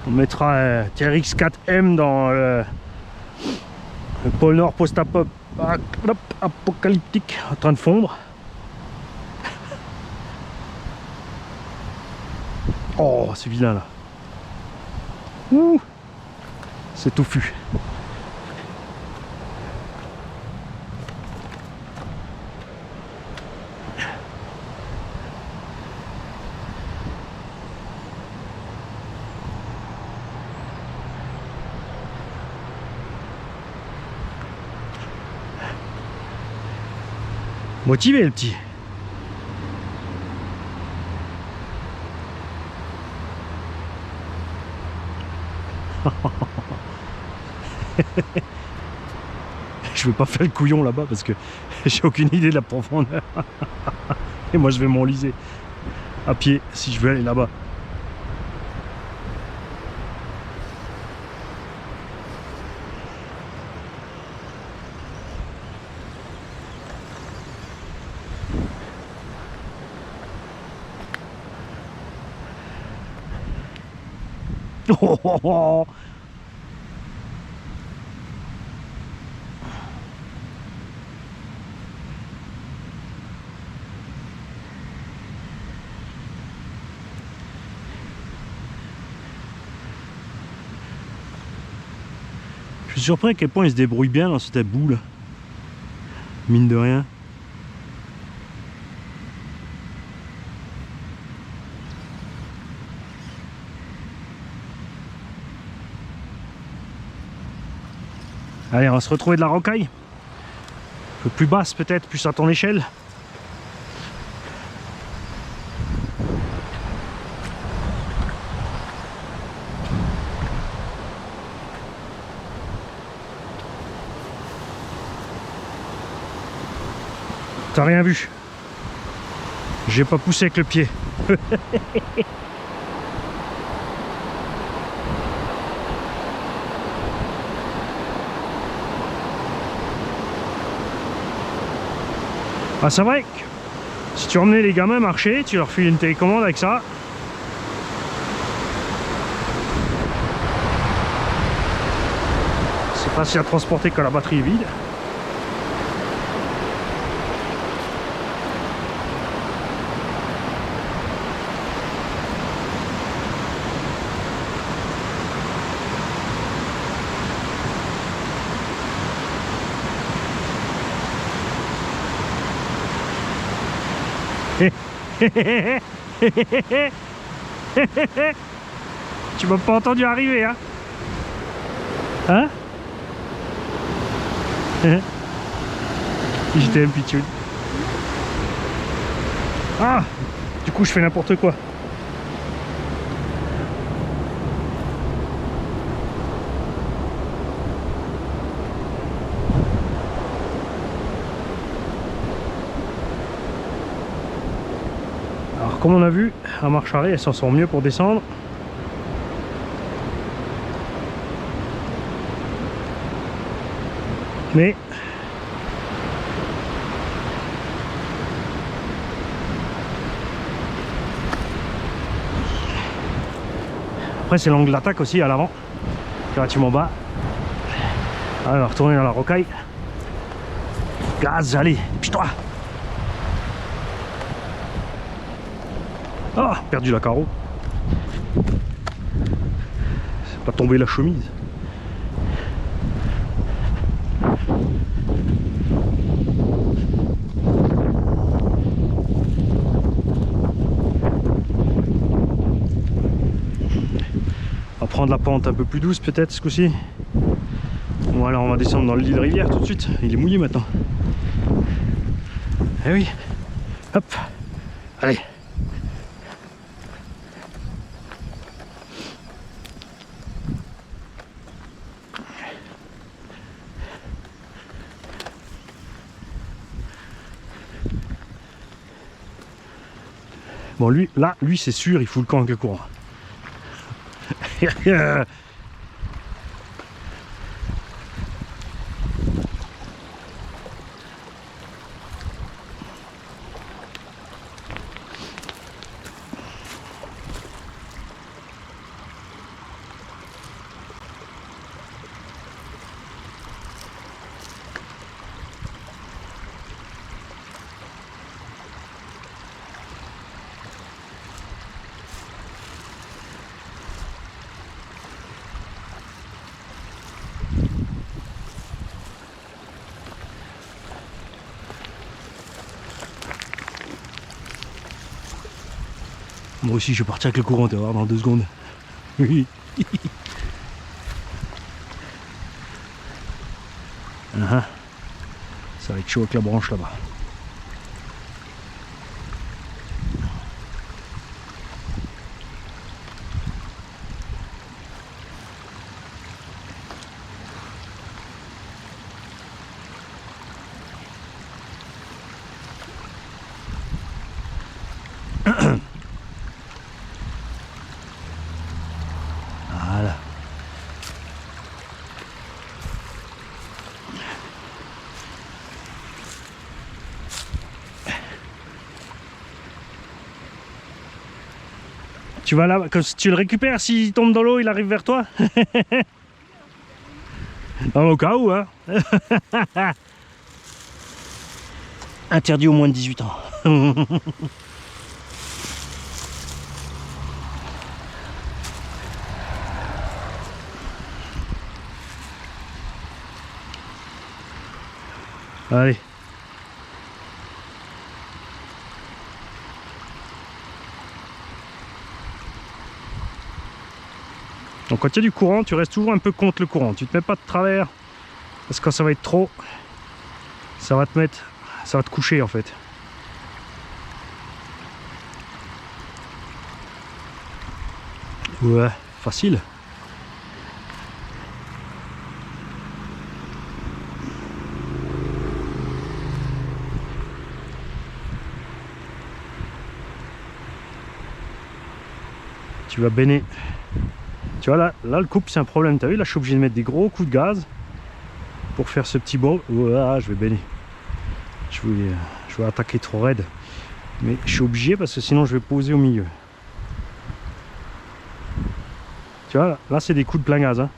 On mettra un TRX 4M dans le pôle Nord post-apocalyptique en train de fondre. Oh, c'est vilain là. Ouh, c'est touffu. Motivé le petit. Je vais pas faire le couillon là-bas parce que j'ai aucune idée de la profondeur. Et moi je vais m'enliser à pied si je veux aller là-bas. Oh, oh, oh. Je suis surpris à quel point il se débrouille bien dans cette boue là. Mine de rien. Allez, on va se retrouver de la rocaille. Un peu plus basse peut-être, plus à ton échelle. T'as rien vu. J'ai pas poussé avec le pied. Ah, c'est vrai que si tu emmenais les gamins marcher, tu leur files une télécommande avec ça. C'est facile à transporter quand la batterie est vide. Tu m'as pas entendu arriver, hein? Hein? J'étais un pitchoun. Ah! Du coup, je fais n'importe quoi. Alors, comme on a vu, à marche arrêt, elles s'en sort mieux pour descendre. Mais après c'est l'angle d'attaque aussi à l'avant. Relativement bas. Allez, on va retourner dans la rocaille. Gaz, allez, dépêche-toi. Ah, perdu la carreau. C'est pas tombé la chemise. On va prendre la pente un peu plus douce peut-être ce coup-ci. Bon, alors on va descendre dans le lit de rivière tout de suite. Il est mouillé maintenant. Eh oui. Hop. Allez. Bon, lui, là, lui c'est sûr, il fout le camp avec le courant. Moi aussi je vais partir avec le courant, tu vas voir dans 2 secondes. Oui. Ça va être chaud avec la branche là-bas. Voilà. Tu vas là, comme si tu le récupères, s'il tombe dans l'eau, il arrive vers toi. Au cas où, hein. Interdit aux moins de 18 ans. Allez. Donc quand il y a du courant, tu restes toujours un peu contre le courant. Tu te mets pas de travers. Parce que quand ça va être trop, ça va te coucher en fait. Ouais, facile. Tu vas baigner. Tu vois là le couple c'est un problème, t'as vu, là je suis obligé de mettre des gros coups de gaz pour faire ce petit bond. Ouais, je vais baigner. Je vais attaquer trop raide. Mais je suis obligé parce que sinon je vais poser au milieu. Tu vois, là c'est des coups de plein gaz. Hein.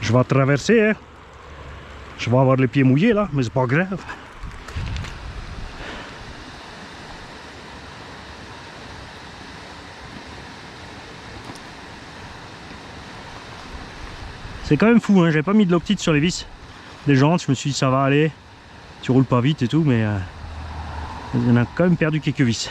Je vais traverser. Hein. Je vais avoir les pieds mouillés là, mais c'est pas grave. C'est quand même fou, hein. J'avais pas mis de l'octite sur les vis des jantes, je me suis dit ça va aller, tu roules pas vite et tout, mais on a quand même perdu quelques vis.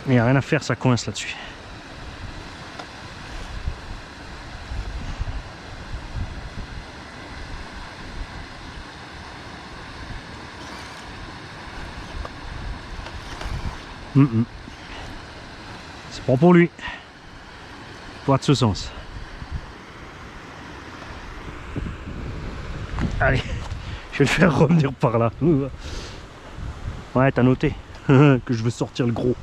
Il n'y a rien à faire, ça coince là-dessus. C'est pas pour lui. Pas de ce sens. Allez, je vais le faire revenir par là. Ouais, t'as noté que je veux sortir le gros.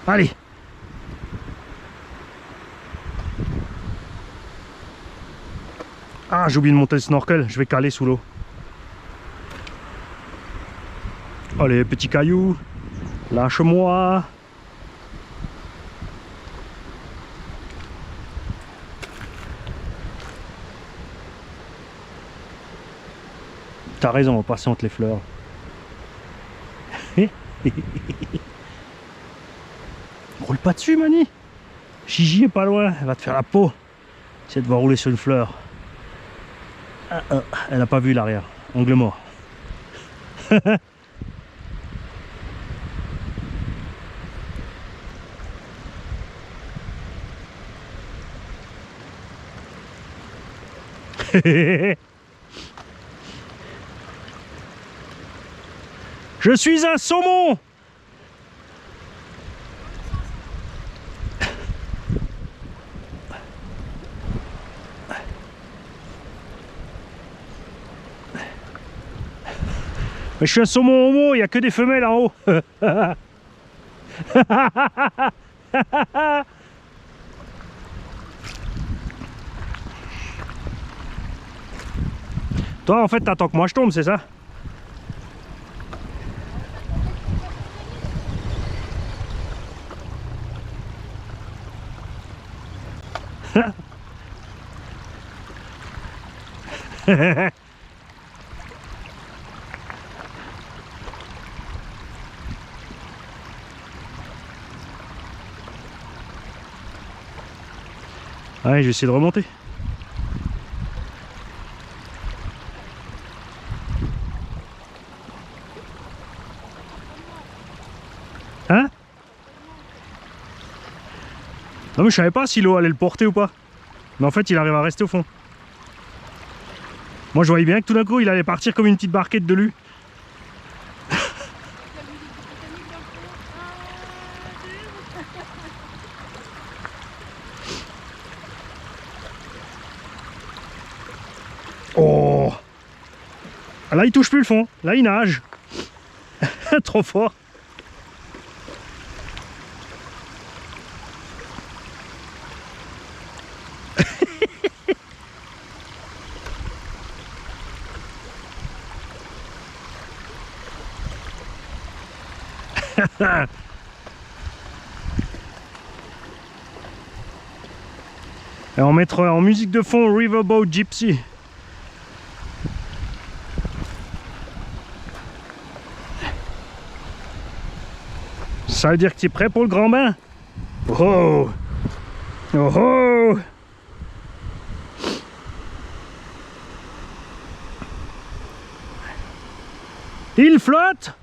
Allez. Ah, j'ai oublié de monter le snorkel, je vais caler sous l'eau. Allez, petit caillou, lâche-moi. T'as raison, on va passer entre les fleurs. Roule pas dessus, Mani. Gigi est pas loin, elle va te faire la peau. Essaye de voir rouler sur une fleur. Elle n'a pas vu l'arrière. Angle mort. Je suis un saumon. Mais je suis un saumon homo, il n'y a que des femelles en haut. Toi, en fait, t'attends que moi je tombe, c'est ça? Allez, je vais essayer de remonter. Hein? Non mais je savais pas si l'eau allait le porter ou pas. Mais en fait il arrive à rester au fond. Moi je voyais bien que tout d'un coup il allait partir comme une petite barquette de lui. Oh! Là il touche plus le fond, là il nage. Trop fort. Et on mettra en musique de fond Riverboat Gypsy. Ça veut dire que tu es prêt pour le grand bain? Oh! Oh oh! Il flotte!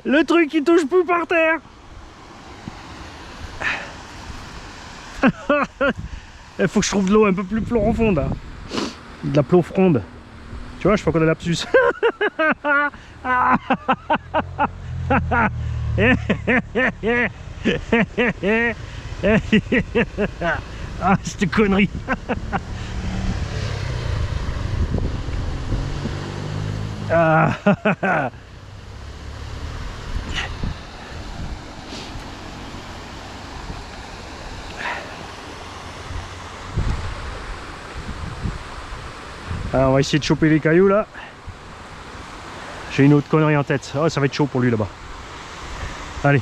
Le truc qui touche plus par terre. Il faut que je trouve de l'eau un peu plus profonde. Hein. De la profonde. Tu vois, je fais encore de lapsus. Ah, cette connerie. Ah. Alors on va essayer de choper les cailloux là. J'ai une autre connerie en tête. Oh, ça va être chaud pour lui là-bas. Allez.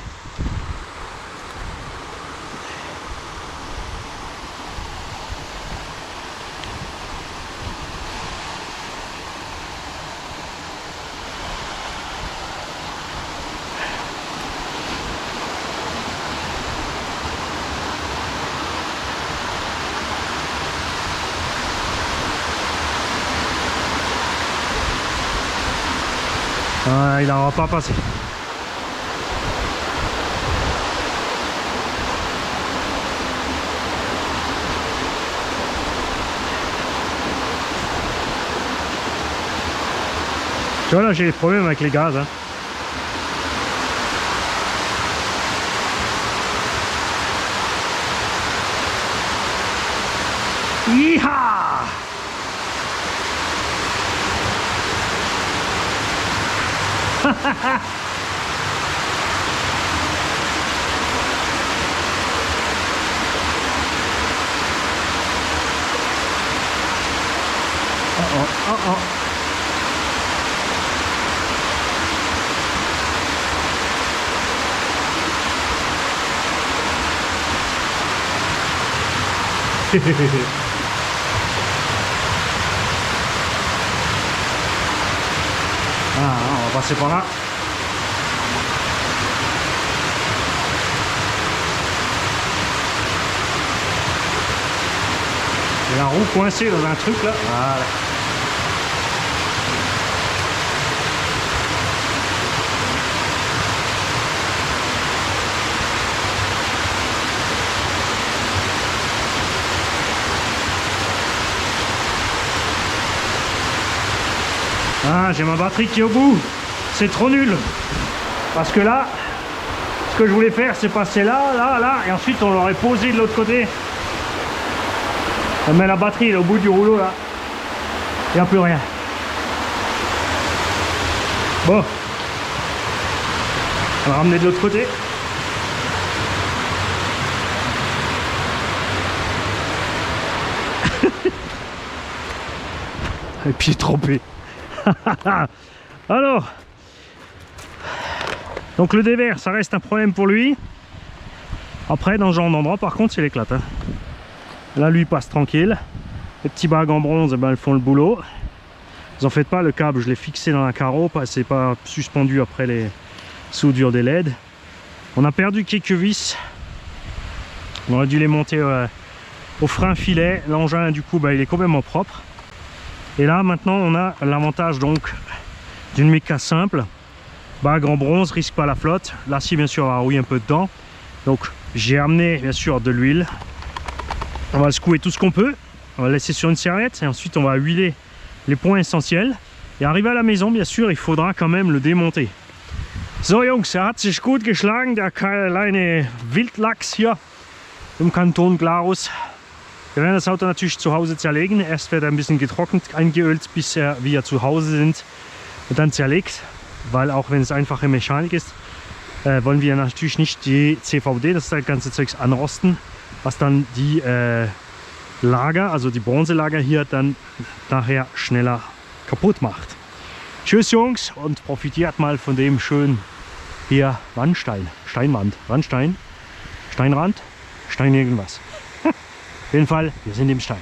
Ah, il n'en va pas passer. Tu vois là j'ai des problèmes avec les gaz. Hein. Yeeha! Oh oh, oh oh. Ah, on va passer par là. Et la roue coincée dans un truc là. Voilà. Ah, j'ai ma batterie qui est au bout. C'est trop nul. Parce que là, ce que je voulais faire, c'est passer là, là, là. Et ensuite, on l'aurait posé de l'autre côté. Mais la batterie elle est au bout du rouleau là. Il n'y a plus rien. Bon. On va ramener de l'autre côté. Et puis trempé. Alors, donc le dévers, ça reste un problème pour lui. Après, dans ce genre d'endroit, par contre, il éclate. Hein. Là, lui, il passe tranquille. Les petits bagues en bronze, eh ben, elles font le boulot. Vous en faites pas, le câble, je l'ai fixé dans un carreau, c'est pas suspendu après les soudures des LED. On a perdu quelques vis. On aurait dû les monter au frein filet. L'engin du coup il est complètement propre. Et là maintenant on a l'avantage donc d'une méca simple. Grand bronze, risque pas la flotte. L'acier bien sûr va rouiller un peu dedans. Donc j'ai amené bien sûr de l'huile. On va secouer tout ce qu'on peut. On va le laisser sur une serviette et ensuite on va huiler les points essentiels. Et arrivé à la maison bien sûr il faudra quand même le démonter. So Jungs, hat sich gut geschlagen, der kleine Wildlachs hier im Kanton Glarus. Wir werden das Auto natürlich zu Hause zerlegen. Erst wird er ein bisschen getrocknet, eingeölt, bis wir zu Hause sind und dann zerlegt. Weil auch wenn es einfache Mechanik ist, wollen wir natürlich nicht die CVD, das ganze Zeugs anrosten, was dann die Lager, also die Bronzelager hier dann nachher schneller kaputt macht. Tschüss Jungs und profitiert mal von dem schönen hier Wandstein, Steinwand, Wandstein, Steinrand, Stein irgendwas. Auf jeden Fall, wir sind im Stein.